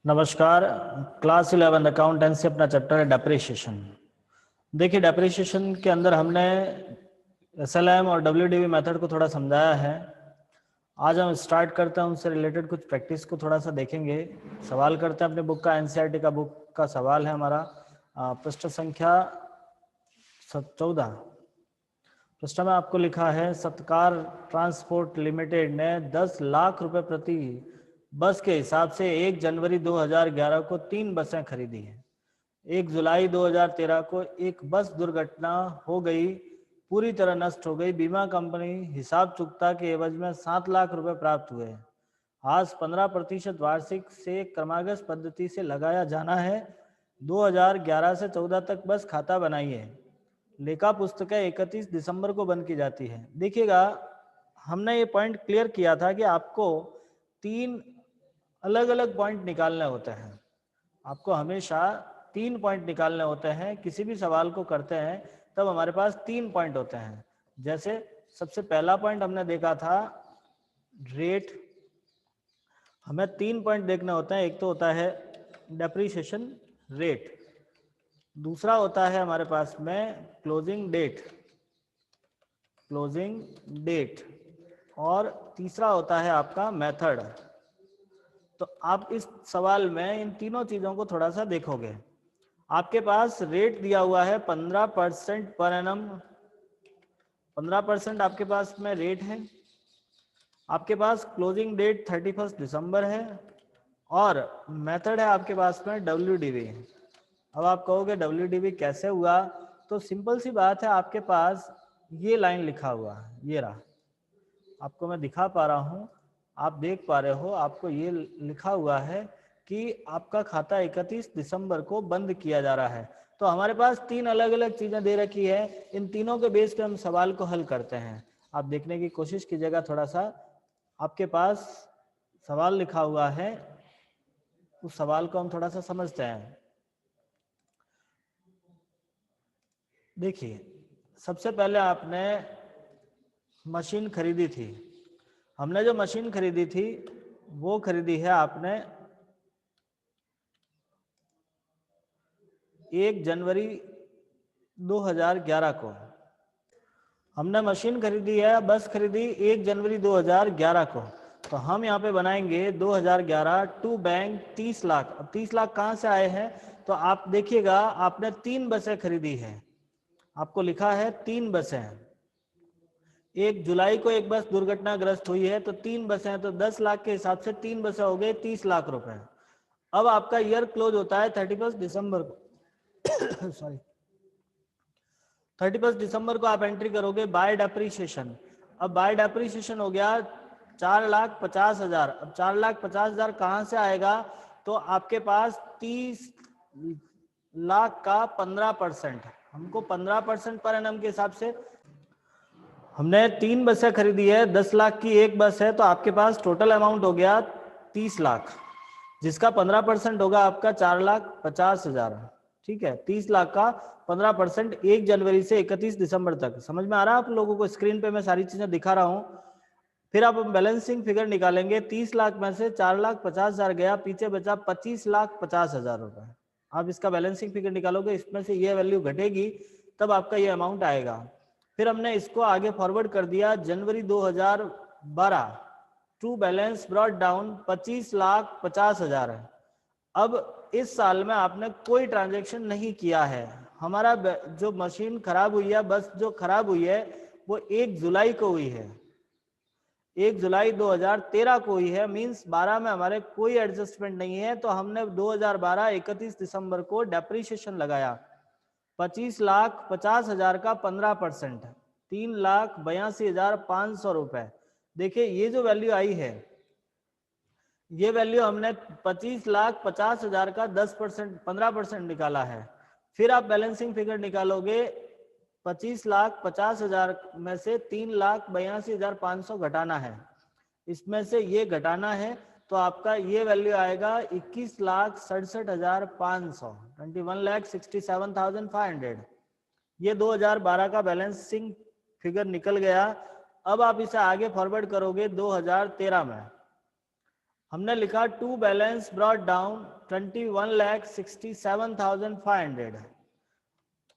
नमस्कार। Class 11 accountancy अपना chapter है डेप्रिसिएशन। देखिए, डेप्रिसिएशन के अंदर हमने एसएलएम और डब्ल्यूडीवी मेथड को थोड़ा समझाया है। आज हम स्टार्ट करते हैं, उनसे रिलेटेड कुछ प्रैक्टिस को थोड़ा सा देखेंगे। सवाल करते हैं अपने बुक का, एनसीईआरटी का बुक का सवाल है हमारा। पृष्ठ संख्या 14। पृष्ठ में आपको लिखा है, सत्कार ट्रांसपोर्ट लिमिटेड ने 10 लाख रुपए प्रति बस के हिसाब से 1 जनवरी 2011 को 3 बसें खरीदी हैं। 1 जुलाई 2013 को एक बस दुर्घटना हो गई, पूरी तरह नष्ट हो गई। बीमा कंपनी हिसाब चुकता के एवज में 7 लाख रुपए प्राप्त हुए। आज 15% वार्षिक से क्रमागत पद्धति से लगाया जाना है। 2011 से 14 तक बस खाता बनाइए। लेखा पुस्तकें 31 दिसंबर को बंद की जाती है। देखिएगा, हमने ये पॉइंट क्लियर किया था कि आपको 3 अलग अलग पॉइंट निकालने होते हैं। आपको हमेशा 3 पॉइंट निकालने होते हैं। किसी भी सवाल को करते हैं तब हमारे पास 3 पॉइंट होते हैं। जैसे सबसे पहला पॉइंट हमने देखा था रेट। हमें 3 पॉइंट देखने होते हैं। एक तो होता है डेप्रिसिएशन रेट, दूसरा होता है हमारे पास में क्लोजिंग डेट, और तीसरा होता है आपका मेथड। तो आप इस सवाल में इन तीनों चीजों को थोड़ा सा देखोगे। आपके पास रेट दिया हुआ है 15% पर एनम। 15% आपके पास में रेट है। आपके पास क्लोजिंग डेट 31 दिसंबर है, और मेथड है आपके पास में डब्ल्यूडीवी। अब आप कहोगे डब्ल्यूडीवी कैसे हुआ? तो सिंपल सी बात है, आपके पास ये लाइन लिखा हुआ है, ये रहा। आपको मैं दिखा पा रहा हूँ, आप देख पा रहे हो। आपको ये लिखा हुआ है कि आपका खाता 31 दिसंबर को बंद किया जा रहा है। तो हमारे पास 3 अलग अलग चीजें दे रखी है। इन तीनों के बेस पे हम सवाल को हल करते हैं। आप देखने की कोशिश कीजिएगा थोड़ा सा। आपके पास सवाल लिखा हुआ है, उस सवाल को हम थोड़ा सा समझते हैं। देखिए, सबसे पहले आपने मशीन खरीदी थी। हमने जो मशीन खरीदी थी वो खरीदी है आपने 1 जनवरी 2011 को। हमने मशीन खरीदी है, बस खरीदी 1 जनवरी 2011 को। तो हम यहाँ पे बनाएंगे 2011 टू बैंक 30 लाख। अब 30 लाख कहाँ से आए हैं? तो आप देखिएगा, आपने 3 बसें खरीदी है। आपको लिखा है 3 बसें। 1 जुलाई को एक बस दुर्घटनाग्रस्त हुई है, तो 3 बसें हैं, तो 10 लाख के हिसाब से 3 बसें हो गए 30 लाख रुपए। अब आपका ईयर क्लोज होता है 31 दिसंबर को सॉरी 31 दिसंबर को आप एंट्री करोगे बाय डेप्रिसिएशन। अब बाय डेप्रिसिएशन हो गया 4,50,000। अब 4,50,000 कहाँ से आएगा? तो आपके पास 30 लाख का 15%। हमको 15% पर एनम के हिसाब से हमने 3 बसें खरीदी है, 10 लाख की एक बस है, तो आपके पास टोटल अमाउंट हो गया 30 लाख, जिसका 15% होगा आपका 4,50,000। ठीक है, 30 लाख का 15% 1 जनवरी से 31 दिसंबर तक। समझ में आ रहा है आप लोगों को? स्क्रीन पे मैं सारी चीजें दिखा रहा हूं। फिर आप बैलेंसिंग फिगर निकालेंगे। 30 लाख में से 4,50,000 गया, पीछे बचा 25,50,000 रुपए। आप इसका बैलेंसिंग फिगर निकालोगे, इसमें से ये वैल्यू घटेगी, तब आपका ये अमाउंट आएगा। फिर हमने इसको आगे फॉरवर्ड कर दिया जनवरी 2012 टू बैलेंस ब्रॉट डाउन 25,50,000 है। अब इस साल में आपने कोई ट्रांजैक्शन नहीं किया है। हमारा जो मशीन खराब हुई है, बस जो खराब हुई है, वो 1 जुलाई को हुई है। 1 जुलाई 2013 को हुई है। मींस 12 में हमारे कोई एडजस्टमेंट नहीं है। तो हमने 2012 31 दिसंबर को डेप्रिसिएशन लगाया 25,50,000 का 15%, 3,82,500 रुपए। देखिए, ये जो वैल्यू आई है, ये वैल्यू हमने 25,50,000 का 10% 15% निकाला है। फिर आप बैलेंसिंग फिगर निकालोगे, 25,50,000 में से 3,82,500 घटाना है। इसमें से ये घटाना है, तो आपका ये वैल्यू आएगा 21,67,500, 21,67,500। ये 2012 का बैलेंसिंग फिगर निकल गया। अब आप इसे आगे फॉरवर्ड करोगे 2013 में। हमने लिखा टू बैलेंस ब्रॉट डाउन 21,67,500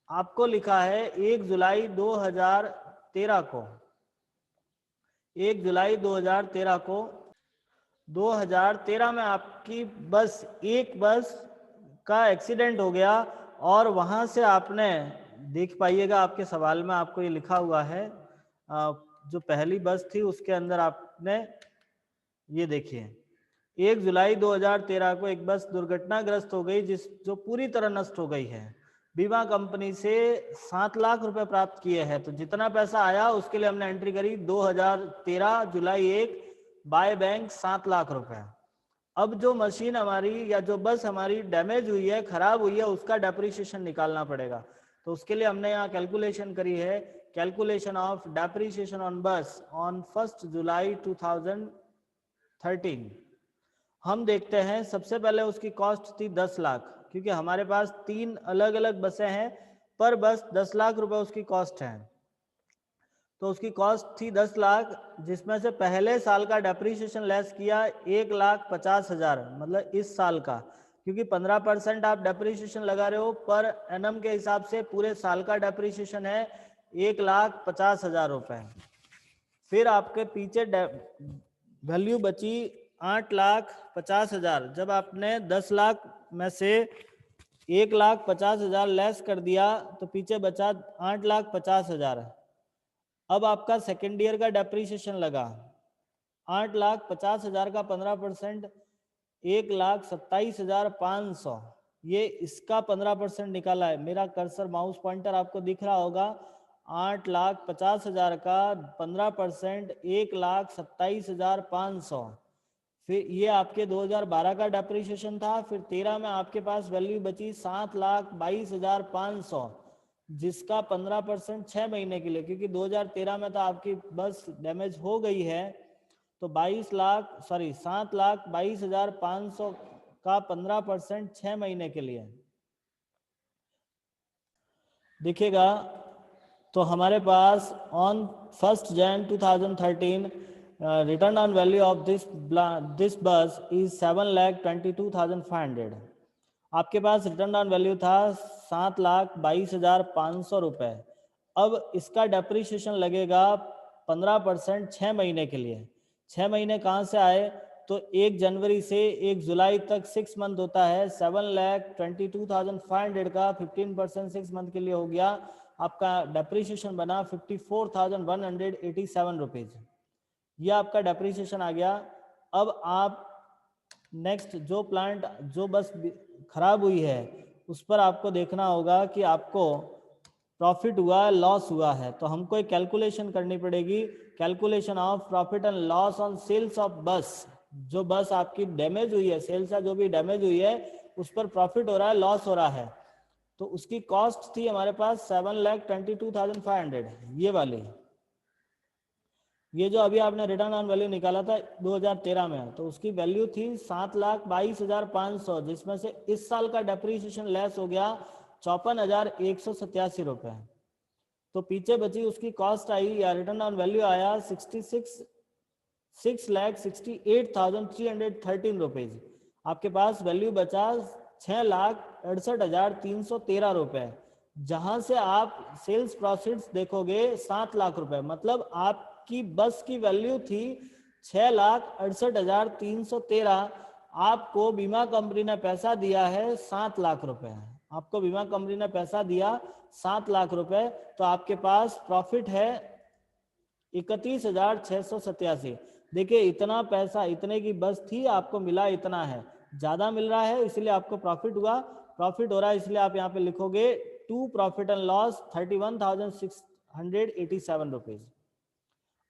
आपको लिखा है 1 जुलाई 2013 को, 1 जुलाई 2013 को, 2013 में आपकी बस, एक बस का एक्सीडेंट हो गया और वहां से आपने, देख पाइएगा आपके सवाल में आपको ये लिखा हुआ है, जो पहली बस थी उसके अंदर आपने ये देखिए 1 जुलाई 2013 को एक बस दुर्घटनाग्रस्त हो गई जो पूरी तरह नष्ट हो गई है। बीमा कंपनी से 7 लाख रुपए प्राप्त किए हैं, तो जितना पैसा आया उसके लिए हमने एंट्री करी 2013 जुलाई 1 बाय बैंक 7 लाख रुपए। अब जो मशीन हमारी या जो बस हमारी डैमेज हुई है, खराब हुई है, उसका डेप्रिसिएशन निकालना पड़ेगा। तो उसके लिए हमने यहाँ कैलकुलेशन करी है, कैलकुलेशन ऑफ डेप्रिसिएशन ऑन बस ऑन 1 जुलाई 2013। हम देखते हैं सबसे पहले उसकी कॉस्ट थी 10 लाख, क्योंकि हमारे पास 3 अलग अलग बसें हैं, पर बस 10 लाख रुपए उसकी कॉस्ट है। तो उसकी कॉस्ट थी 10 लाख, जिसमें से पहले साल का डेप्रिसिएशन लेस किया 1,50,000, मतलब इस साल का, क्योंकि 15% आप डेप्रिसिएशन लगा रहे हो पर एनम के हिसाब से पूरे साल का डेप्रिसिएशन है 1,50,000 रुपए। फिर आपके पीछे वैल्यू बची 8,50,000। जब आपने 10 लाख में से 1,50,000 लेस कर दिया तो पीछे बचा 8,50,000। अब आपका सेकेंड ईयर का डेप्रिसिएशन लगा 8,50,000 का 15%, 1,27,500, ये इसका 15% निकाला है। मेरा कर्सर माउस पॉइंटर आपको दिख रहा होगा, 8,50,000 का 15%, 1,27,500। फिर ये आपके 2012 का डेप्रिसिएशन था। फिर 13 में आपके पास वैल्यू बची 7,22,500, जिसका 15% 6 महीने के लिए, क्योंकि 2013 में तो आपकी बस डैमेज हो गई है, तो 7,22,500 का 15% 6 महीने के लिए दिखेगा। तो हमारे pass on 1 Jan 2013 return on value of this बस इज 7,22,500। आपके पास रिटर्न ऑन वैल्यू था 7,22,500 रुपए। अब इसका डेप्रिसिएशन लगेगा 15% 6 महीने के लिए। 6 महीने कहाँ से आए? तो 1 जनवरी से 1 जुलाई तक 6 मंथ होता है। 7,22,500 का 15% 6 मंथ के लिए हो गया। आपका डेप्रिसिएशन बना 54,187 रुपीज। ये आपका डेप्रिसिएशन आ गया। अब आप नेक्स्ट जो बस खराब हुई है उस पर आपको देखना होगा कि आपको प्रॉफिट हुआ है, लॉस हुआ है। तो हमको एक कैलकुलेशन करनी पड़ेगी, calculation of profit and loss on sales of bus. जो बस आपकी डैमेज हुई है, सेल्स या जो भी डैमेज हुई है उस पर प्रॉफिट हो रहा है, लॉस हो रहा है। तो उसकी कॉस्ट थी हमारे पास 7,22,500, ये वाली। ये जो अभी आपने रिटर्न ऑन वैल्यू निकाला था 2013 में, तो उसकी वैल्यू थी 7,22,500, जिसमें से इस साल का डेप्रिसिएशन लेस हो गया 54,187 रुपए। तो पीछे बची उसकी कॉस्ट आई या रिटर्न ऑन वैल्यू आया 6,68,313 रुपीज। आपके पास वैल्यू बचा 6,68,313 रुपए, जहां से आप सेल्स प्रोसीड्स देखोगे 7 लाख रुपए। मतलब आपकी बस की वैल्यू थी 6,68,313, आपको बीमा कंपनी ने पैसा दिया है 7 लाख रुपए। आपको बीमा कंपनी ने पैसा दिया 7 लाख रुपए, तो आपके पास प्रॉफिट है 31,687। देखिए इतना पैसा, इतने की बस थी, आपको मिला इतना है, ज्यादा मिल रहा है इसलिए आपको प्रॉफिट हुआ। प्रॉफिट हो रहा है इसलिए आप यहाँ पे लिखोगे to profit and loss 31,687 rupees.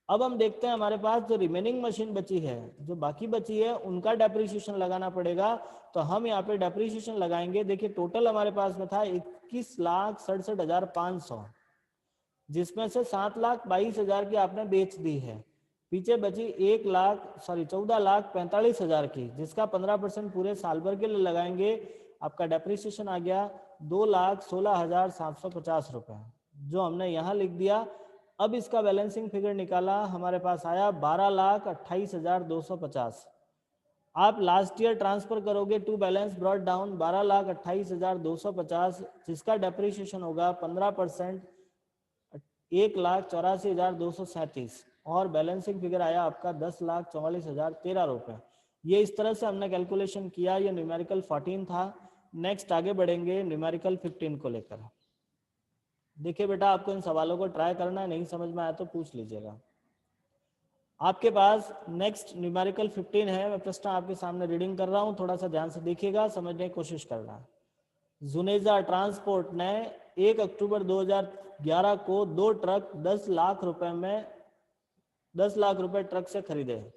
अब हम देखते हैं हमारे पास जो रिमेनिंग मशीन बची है, जो बाकी बची है, उनका डेप्रिसिएशन लगाना पड़ेगा। तो हम यहाँ पे डेप्रिसिएशन लगाएंगे। देखिए टोटल हमारे पास में था 21,67,500, जिसमें से 7,22,000 की आपने बेच दी है। पीछे बची 14,45,000 की, जिसका 15% पूरे साल भर के लिए लगाएंगे। आपका डेप्रिसिएशन आ गया 2,16,750 रुपए, जो हमने यहाँ लिख दिया। अब इसका बैलेंसिंग फिगर निकाला, हमारे पास आया 12,28,250। आप लास्ट ईयर ट्रांसफर करोगे टू बैलेंस ब्रॉट डाउन 12,28,250, जिसका डेप्रिसिएशन होगा 15%, 1,84,237, और बैलेंसिंग फिगर आया आपका 10,44,013 रुपये। ये इस तरह से हमने कैलकुलेशन किया। ये न्यूमेरिकल 14 था। नेक्स्ट आगे बढ़ेंगे न्यूमेरिकल 15 को लेकर। देखिए बेटा, आपको इन सवालों को ट्राई करना है, नहीं समझ में आया तो पूछ लीजिएगा। आपके पास नेक्स्ट न्यूमेरिकल 15 है। मैं प्रश्न आपके सामने रीडिंग कर रहा हूँ, थोड़ा सा ध्यान से देखिएगा, समझने की कोशिश करना। जुनेजा ट्रांसपोर्ट ने 1 अक्टूबर 2011 को 2 ट्रक 10 लाख रुपए में 10 लाख रुपए ट्रक से खरीदे।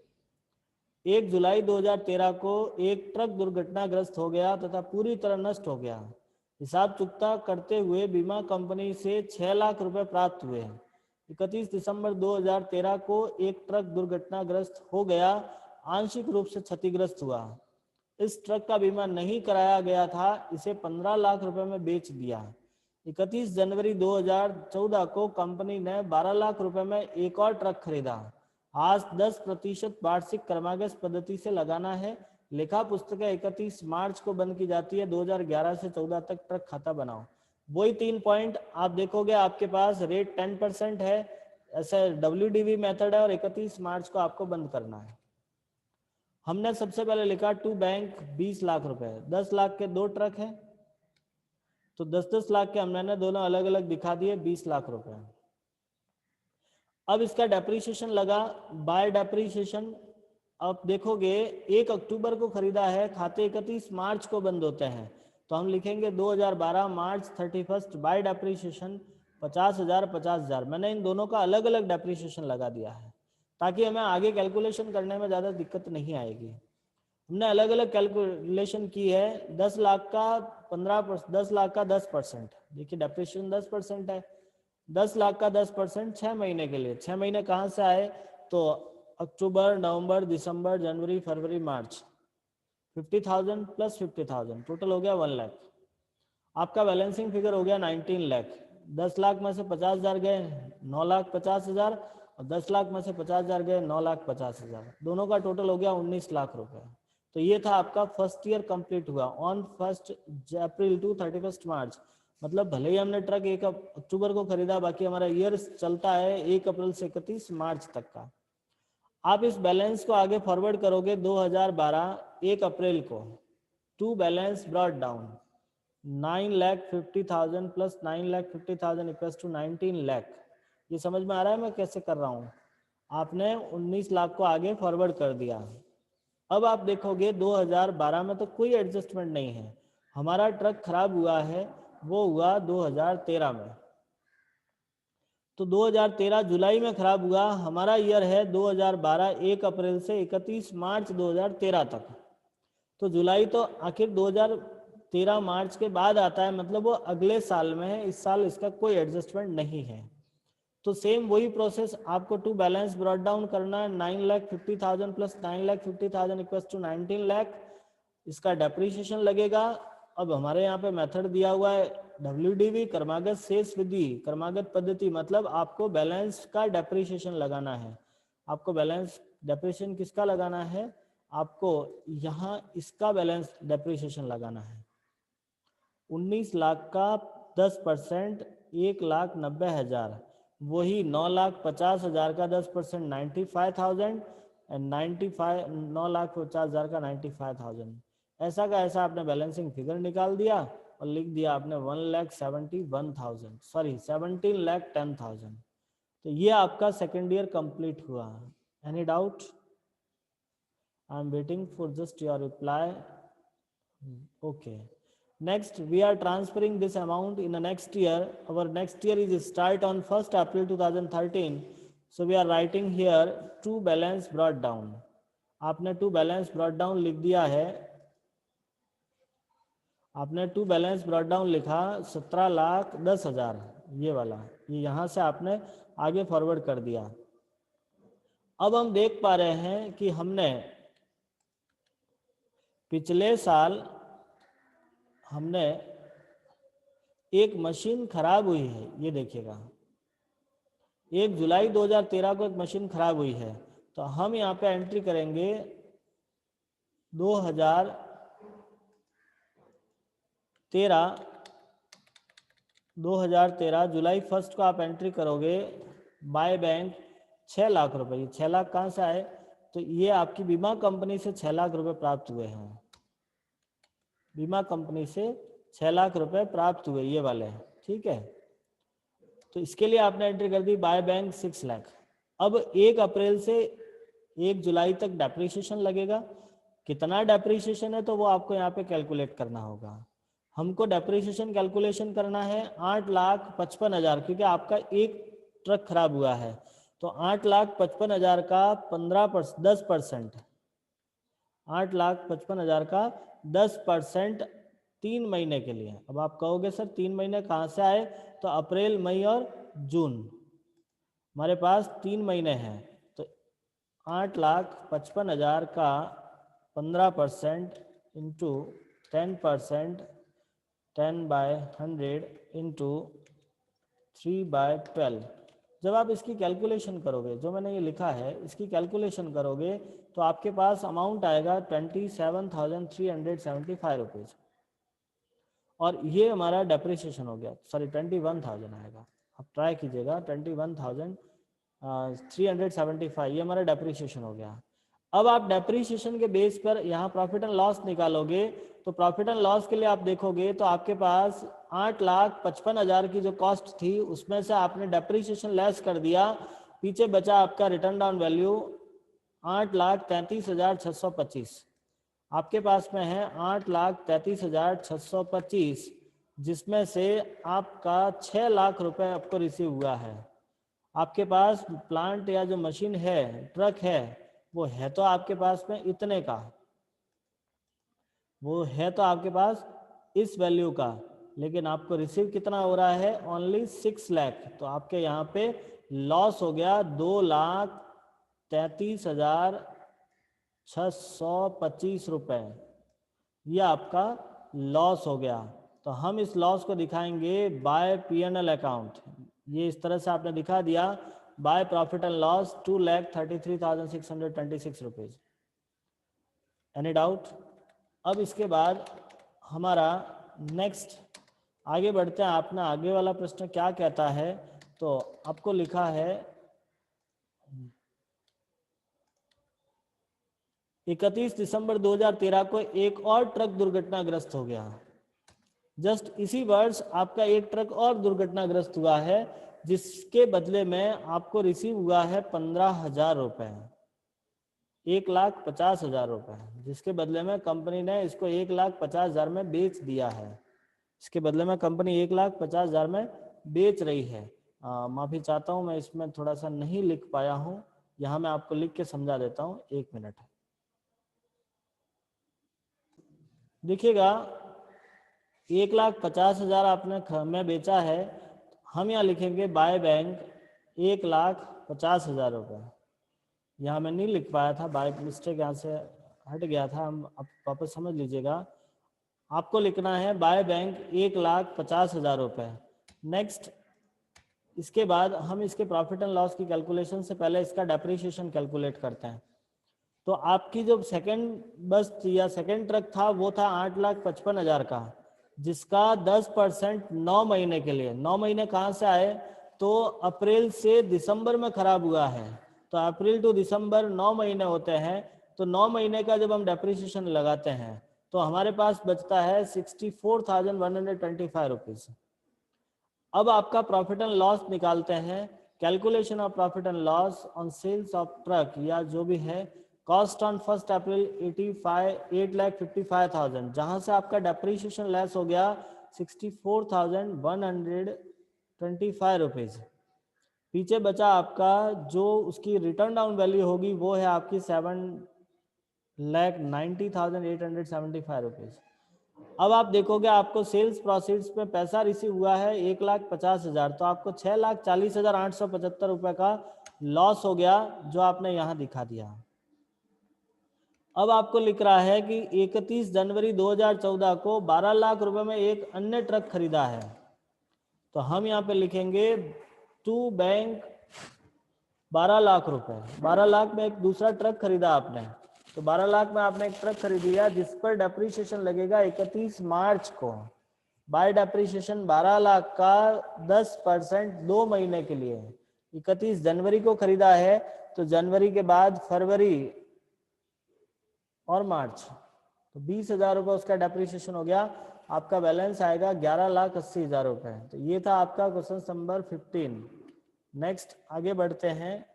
1 जुलाई 2013 को एक ट्रक दुर्घटनाग्रस्त हो गया तथा पूरी तरह नष्ट हो गया। हिसाब चुकता करते हुए बीमा कंपनी से 6 लाख रुपए प्राप्त हुए। 31 दिसंबर 2013 को एक ट्रक दुर्घटनाग्रस्त हो गया, आंशिक रूप से क्षतिग्रस्त हुआ। इस ट्रक का बीमा नहीं कराया गया था, इसे 15 लाख रुपए में बेच दिया। 31 जनवरी 2014 को कंपनी ने 12 लाख रुपए में एक और ट्रक खरीदा। आज 10% वार्षिक क्रमागत पद्धति से लगाना है। लेखा पुस्तकें 31 मार्च को बंद की जाती है। 2011 से 14 तक ट्रक खाता बनाओ। वही 3 पॉइंट आप देखोगे, आपके पास रेट 10% है, ऐसे WDV मेथड है, और 31 मार्च को आपको बंद करना है। हमने सबसे पहले लिखा टू बैंक 20 लाख रुपए, 10 लाख के 2 ट्रक हैं, तो 10-10 लाख के हमने दोनों अलग अलग दिखा दिए, 20 लाख रुपए। अब इसका डेप्रीशिएशन लगा बाय डेप्रीशिएशन। अब देखोगे 1 अक्टूबर को खरीदा है, खाते 31 मार्च को बंद होते हैं, तो हम लिखेंगे 2012 मार्च 31 बाय डेप्रीशिएशन 50,000 50,000। मैंने इन दोनों का अलग अलग डेप्रीशिएशन लगा दिया है ताकि हमें आगे कैलकुलेशन करने में ज़्यादा दिक्कत नहीं आएगी। हमने अलग अलग कैलकुलेशन की है। 10 लाख का 15%, 10 लाख का 10%, देखिए डेप्रीशिएशन 10% है। 10 लाख का 10% 6 महीने के लिए। 6 महीने कहाँ से आए, तो अक्टूबर, नवंबर, दिसंबर, जनवरी, फरवरी, मार्च। 50,000 प्लस 50,000 टोटल हो गया 1 लाख। आपका बैलेंसिंग फिगर हो गया 19 लाख। 10 लाख में से 50,000 गए 9,50,000, और 10 लाख में से 50,000 गए 9,50,000। दोनों का टोटल हो गया 19 लाख रुपए। तो ये था आपका फर्स्ट ईयर कंप्लीट हुआ ऑन 1 अप्रैल टू 31 मार्च। मतलब भले ही हमने ट्रक 1 अक्टूबर को खरीदा, बाकी हमारा ईयर चलता है 1 अप्रैल से 31 मार्च तक का। आप इस बैलेंस को आगे फॉरवर्ड करोगे 2012 1 अप्रैल को, to balance brought down 9,50,000 plus 9,50,000 equals to 19 lakh. ये समझ में आ रहा है मैं कैसे कर रहा हूँ? आपने 19 लाख को आगे फॉरवर्ड कर दिया। अब आप देखोगे 2012 में तो कोई एडजस्टमेंट नहीं है। हमारा ट्रक खराब हुआ है वो हुआ 2013 में, तो 2013 जुलाई में खराब हुआ। हमारा ईयर है 2012 1 अप्रैल से 31 मार्च 2013 तक। तो जुलाई तो आखिर 2013 मार्च के बाद आता है, मतलब वो अगले साल में है। इस साल इसका कोई एडजस्टमेंट नहीं है। तो सेम वही प्रोसेस आपको टू बैलेंस ब्रॉट डाउन करना है। 9,50,000 प्लस 9,50,000 इक्वल्स टू 19 लाख। इसका डेप्रीशिएशन लगेगा। अब हमारे यहाँ पे मेथड दिया हुआ है WDV, क्रमागत शेष विधि, क्रमागत पद्धति, मतलब आपको बैलेंस का डेप्रीशिएशन लगाना है। आपको बैलेंस डेप्रीशिएशन किसका लगाना है, आपको यहाँ इसका बैलेंस डेप्रीशिएशन लगाना है। 19 लाख का 10% 1,90,000, वही 9,50,000 का 10% 95,000, एंड 9,50,000 का 95,000। ऐसा का ऐसा आपने बैलेंसिंग फिगर निकाल दिया और लिख दिया आपने 1,71,000, सॉरी 17,10,000। तो ये आपका सेकेंड ईयर कंप्लीट हुआ। Any doubt? I am waiting for just your reply. Okay, next we are transferring this amount in the next year. Our next year is start on 1st April 2013, so we are writing here to balance brought down. आपने to balance brought down लिख दिया है। आपने to balance brought down लिखा 17,10,000, ये वाला, ये यहाँ से आपने आगे फॉरवर्ड कर दिया। अब हम देख पा रहे हैं कि हमने पिछले साल हमने एक मशीन खराब हुई है, ये देखिएगा 1 जुलाई 2013 को एक मशीन खराब हुई है। तो हम यहाँ पे एंट्री करेंगे 2013 जुलाई 1 को आप एंट्री करोगे बाय बैंक 6 लाख रुपए। ये 6 लाख कहाँ से आए? तो ये आपकी बीमा कंपनी से 6 लाख रुपए प्राप्त हुए हैं। बीमा कंपनी से 6 लाख रुपए प्राप्त हुए ये वाले, ठीक है। तो इसके लिए आपने एंट्री कर दी बाय बैंक 6 लाख। अब 1 अप्रैल से 1 जुलाई तक डेप्रिसिएशन लगेगा। कितना डेप्रिसिएशन है तो वो आपको यहाँ पे कैलकुलेट करना होगा। हमको डेप्रिसिएशन कैलकुलेशन करना है 8,55,000, क्योंकि आपका एक ट्रक खराब हुआ है। तो 8,55,000 का 10%, 8,55,000 का 10% 3 महीने के लिए। अब आप कहोगे सर 3 महीने कहाँ से आए? तो अप्रैल, मई और जून, हमारे पास 3 महीने हैं। तो 8,55,000 का 15% इंटू 10%, 10/100 इंटू 3/12। जब आप इसकी कैलकुलेशन करोगे, जो मैंने ये लिखा है इसकी कैलकुलेशन करोगे, तो आपके पास अमाउंट आएगा 27,375 रुपीज़। और ये हमारा डेप्रिसिएशन हो गया, सॉरी 21,000 आएगा। आप ट्राई कीजिएगा, 21,375 ये हमारा डेप्रिसिएशन हो गया। अब आप डेप्रिसिएशन के बेस पर यहाँ प्रॉफिट एंड लॉस निकालोगे। तो प्रॉफिट एंड लॉस के लिए आप देखोगे तो आपके पास 8,55,000 की जो कॉस्ट थी उसमें से आपने डेप्रिसिएशन लेस कर दिया, पीछे बचा आपका रिटर्न डाउन वैल्यू 8,33,625। आपके पास में है 8,33,625, जिसमें से आपका 6 लाख रुपए आपको रिसीव हुआ है। आपके पास प्लांट या जो मशीन है, ट्रक है, वो है तो आपके पास में इतने का, वो है तो आपके पास इस वैल्यू का, लेकिन आपको रिसीव कितना हो रहा है? ओनली 6 लाख। तो आपके यहाँ पे लॉस हो गया 2,33,625 रुपए, ये आपका लॉस हो गया। तो हम इस लॉस को दिखाएंगे बाय P&L अकाउंट। ये इस तरह से आपने दिखा दिया, by profit and loss 2,33,626 rupees. Any doubt? अब इसके बाद हमारा नेक्स्ट आगे बढ़ते हैं। अपना आगे वाला प्रश्न क्या कहता है? तो आपको लिखा है 31 दिसंबर 2013 को एक और ट्रक दुर्घटनाग्रस्त हो गया। जस्ट इसी वर्ष आपका एक ट्रक और दुर्घटनाग्रस्त हुआ है, जिसके बदले में आपको रिसीव हुआ है 15,000 रुपए, 1,50,000 रुपए, जिसके बदले में कंपनी ने इसको 1,50,000 में बेच दिया है। इसके बदले में कंपनी 1,50,000 में बेच रही है। माफी चाहता हूँ, मैं इसमें थोड़ा सा नहीं लिख पाया हूँ, यहाँ मैं आपको लिख के समझा देता हूँ, 1 मिनट। देखिएगा 1,50,000 आपने में बेचा है, हम यहाँ लिखेंगे बाय बैंक 1,50,000 रुपये। यहाँ मैं नहीं लिख पाया था, बाय मिस्टेक यहाँ से हट गया था, हम अब वापस समझ लीजिएगा। आपको लिखना है बाय बैंक 1,50,000 रुपये। नेक्स्ट, इसके बाद हम इसके प्रॉफिट एंड लॉस की कैलकुलेशन से पहले इसका डेप्रिसिएशन कैलकुलेट करते हैं। तो आपकी जो सेकंड बस या सेकंड ट्रक था वो था 8,55,000 का, जिसका 10% 9 महीने के लिए। 9 महीने कहाँ से आए? तो अप्रैल से दिसंबर में खराब हुआ है। तो अप्रैल टू दिसंबर 9 महीने होते हैं। तो 9 महीने का जब हम डेप्रिसिएशन लगाते हैं तो हमारे पास बचता है 64,125 रुपीज। अब आपका प्रॉफिट एंड लॉस निकालते हैं। Calculation of profit and loss on sales of truck या जो भी है, कॉस्ट ऑन 1 अप्रैल 8,55,000, जहां से आपका डेप्रिसिएशन लेस हो गया 64,125 रुपीज। पीछे बचा आपका जो उसकी रिटर्न डाउन वैल्यू होगी वो है आपकी 7,90,875 रुपीज। अब आप देखोगे आपको सेल्स प्रोसीड्स में पैसा रिसीव हुआ है 1,50,000, तो आपको 6,40,875 रुपए का लॉस हो गया, जो आपने यहाँ दिखा दिया। अब आपको लिख रहा है कि 31 जनवरी 2014 को 12 लाख रुपए में एक अन्य ट्रक खरीदा है। तो हम यहाँ पे लिखेंगे टू बैंक 12 लाख रुपए। 12 लाख में एक दूसरा ट्रक खरीदा आपने। तो 12 लाख में आपने एक ट्रक खरीद लिया जिस पर डेप्रीशिएशन लगेगा 31 मार्च को। बाय डेप्रीशिएशन 12 लाख का 10% 2 महीने के लिए 31 जनवरी को खरीदा है, तो जनवरी के बाद फरवरी और मार्च, तो 20,000 रुपये उसका डेप्रीशिएशन हो गया। आपका बैलेंस आएगा 11,80,000 रुपये। तो ये था आपका क्वेश्चन नंबर 15। नेक्स्ट आगे बढ़ते हैं।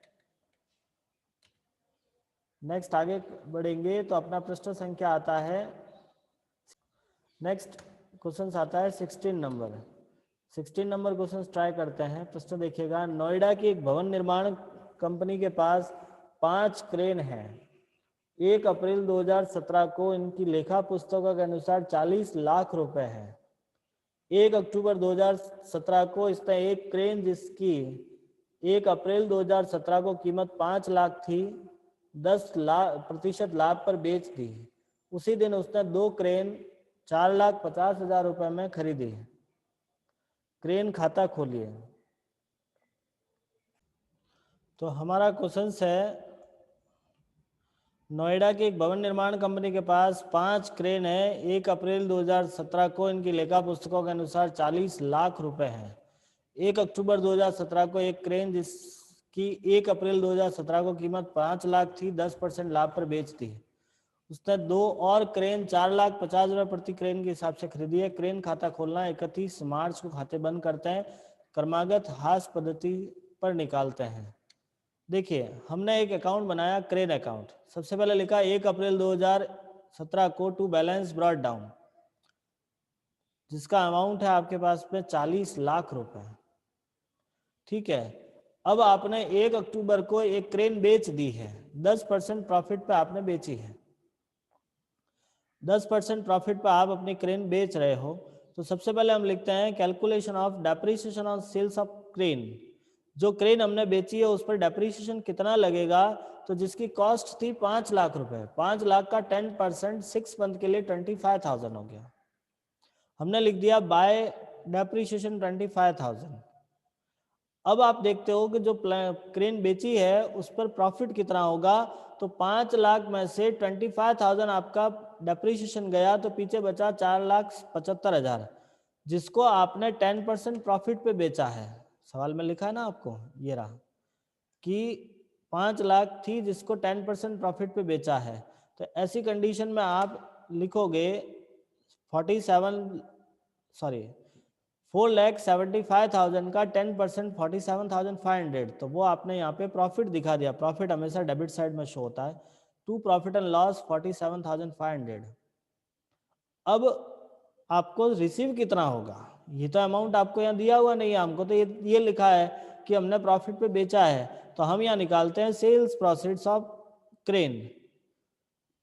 नेक्स्ट आगे बढ़ेंगे तो अपना प्रश्न संख्या आता है, नेक्स्ट क्वेश्चन आता है 16 नंबर। 16 नंबर क्वेश्चन ट्राई करते हैं। प्रश्न देखिएगा, नोएडा की एक भवन निर्माण कंपनी के पास 5 क्रेन हैं। 1 अप्रैल 2017 को इनकी लेखा पुस्तकों के अनुसार 40 लाख रुपए है। 1 अक्टूबर 2017 को इसने एक क्रेन जिसकी 1 अप्रैल 2017 को कीमत 5 लाख थी 10% लाभ पर बेच दी। उसी दिन उसने 2 क्रेन 4,50,000 रुपए में खरीदी। क्रेन खाता खोलिए। तो हमारा क्वेश्चन है, नोएडा की एक भवन निर्माण कंपनी के पास 5 क्रेन है। 1 अप्रैल 2017 को इनकी लेखा पुस्तकों के अनुसार 40 लाख रुपए है। 1 अक्टूबर 2017 को एक क्रेन जिसकी 1 अप्रैल 2017 को कीमत 5 लाख थी 10% लाभ पर बेच दी। उसने 2 और क्रेन 4,50,000 रुपये प्रति क्रेन के हिसाब से खरीदी है। क्रेन खाता खोलना 31 मार्च को खाते बंद करते हैं। क्रमागत हास पद्धति पर निकालते हैं। देखिए, हमने एक अकाउंट बनाया, क्रेन अकाउंट। सबसे पहले लिखा 1 अप्रैल 2017 को टू बैलेंस ब्रॉट डाउन, जिसका अमाउंट है आपके पास में 40 लाख रुपए। ठीक है, अब आपने 1 अक्टूबर को एक क्रेन बेच दी है, 10% प्रॉफिट पे आपने बेची है। 10% प्रॉफिट पे आप अपनी क्रेन बेच रहे हो। तो सबसे पहले हम लिखते हैं calculation of depreciation on sales of crane. जो क्रेन हमने बेची है उस पर डेप्रीशिएशन कितना लगेगा, तो जिसकी कॉस्ट थी 5 लाख रुपए, 5 लाख का 10% 6 मंथ के लिए 25,000 हो गया। हमने लिख दिया बाय डेप्रीशिएशन 25,000। अब आप देखते हो कि जो क्रेन बेची है उस पर प्रॉफिट कितना होगा। तो 5 लाख में से 25,000 आपका डेप्रीशिएशन गया, तो पीछे बचा 4,75,000, जिसको आपने 10% प्रॉफिट पे बेचा है। सवाल में लिखा है ना आपको, ये रहा कि 5 लाख थी जिसको 10% प्रॉफिट पे बेचा है। तो ऐसी कंडीशन में आप लिखोगे 4,75,000 का 10% 47,500, तो वो आपने यहाँ पे प्रॉफिट दिखा दिया। प्रॉफिट हमेशा डेबिट साइड में शो होता है। To profit and loss 47,500। अब आपको रिसीव कितना होगा, ये तो अमाउंट आपको यहाँ दिया हुआ नहीं है। हमको तो ये लिखा है कि हमने प्रॉफिट पे बेचा है, तो हम यहाँ निकालते हैं सेल्स प्रोसीड्स ऑफ क्रेन।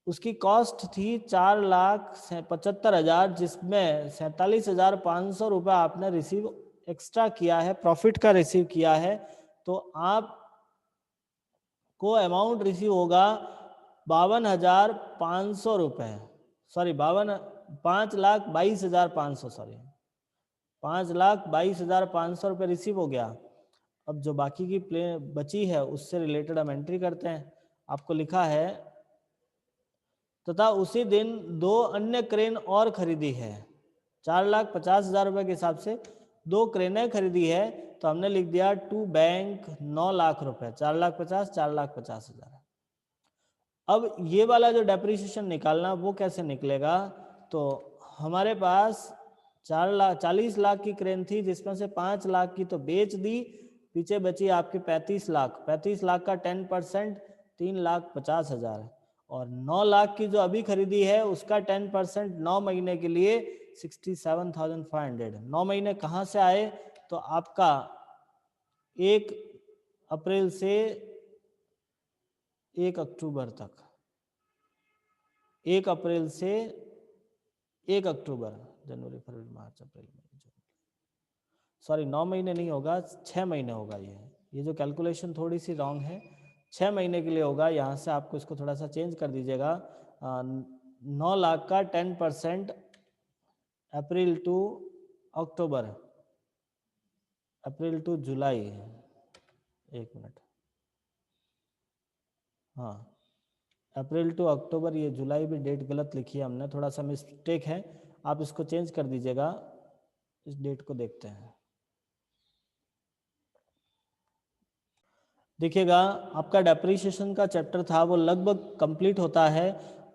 उसकी कॉस्ट थी 4,75,000, जिसमें 47,500 रुपये आपने रिसीव एक्स्ट्रा किया है, प्रॉफिट का रिसीव किया है। तो आप को अमाउंट रिसीव होगा 52,500 रुपये, सॉरी 5,22,500, सॉरी 5,22,500 रुपये रिसीव हो गया। अब जो बाकी की प्ले बची है उससे रिलेटेड हम एंट्री करते हैं। आपको लिखा है तथा उसी दिन 2 अन्य क्रेन और खरीदी है। 4,50,000 रुपये के हिसाब से 2 क्रेनें खरीदी है। तो हमने लिख दिया टू बैंक 9 लाख रुपए, 4,50,000 4,50,000। अब ये वाला जो डेप्रीशिएशन निकालना वो कैसे निकलेगा, तो हमारे पास 40 लाख की क्रेन थी जिसमें से 5 लाख की तो बेच दी, पीछे बची आपकी 35 लाख। 35 लाख का 10% 3,50,000, और 9 लाख की जो अभी खरीदी है उसका 10% 9 महीने के लिए 67,500। 9 महीने कहाँ से आए, तो आपका 1 अप्रैल से 1 अक्टूबर तक, 1 अप्रैल से 1 अक्टूबर, जनवरी फरवरी मार्च अप्रैल मई जून, सॉरी 9 महीने नहीं होगा, 6 महीने होगा। ये जो कैलकुलेशन थोड़ी सी रॉन्ग है, 6 महीने के लिए होगा। यहाँ से आपको इसको थोड़ा सा चेंज कर दीजिएगा। 9 लाख का 10% April to October, April to July, 1 minute, हाँ अप्रैल टू अक्टूबर, ये जुलाई भी डेट गलत लिखी है हमने, थोड़ा सा मिस्टेक है, आप इसको चेंज कर दीजिएगा। इस डेट को देखते हैं। देखिएगा, आपका डेप्रीशिएशन का चैप्टर था वो लगभग कंप्लीट होता है।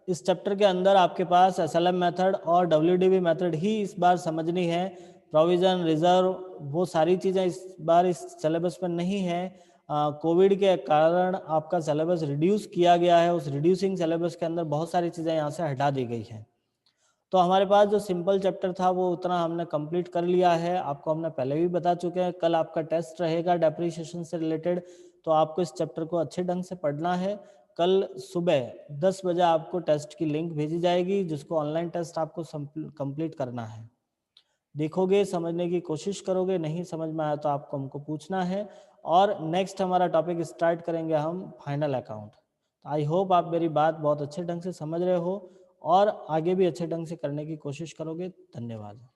इस चैप्टर के अंदर आपके पास एसएलएम मेथड और डब्ल्यूडीबी मेथड ही इस बार समझनी है। प्रोविजन, रिजर्व, वो सारी चीज़ें इस बार इस सिलेबस में नहीं है। कोविड के कारण आपका सिलेबस रिड्यूस किया गया है, उस रिड्यूसिंग सिलेबस के अंदर बहुत सारी चीज़ें यहाँ से हटा दी गई हैं। तो हमारे पास जो सिंपल चैप्टर था वो उतना हमने कंप्लीट कर लिया है। आपको हमने पहले भी बता चुके हैं, कल आपका टेस्ट रहेगा डेप्रीशिएशन से रिलेटेड, तो आपको इस चैप्टर को अच्छे ढंग से पढ़ना है। कल सुबह 10 बजे आपको टेस्ट की लिंक भेजी जाएगी, जिसको ऑनलाइन टेस्ट आपको कंप्लीट करना है। देखोगे, समझने की कोशिश करोगे, नहीं समझ में आया तो आपको हमको पूछना है। और नेक्स्ट हमारा टॉपिक स्टार्ट करेंगे हम फाइनल अकाउंट। आई होप आप मेरी बात बहुत अच्छे ढंग से समझ रहे हो और आगे भी अच्छे ढंग से करने की कोशिश करोगे। धन्यवाद।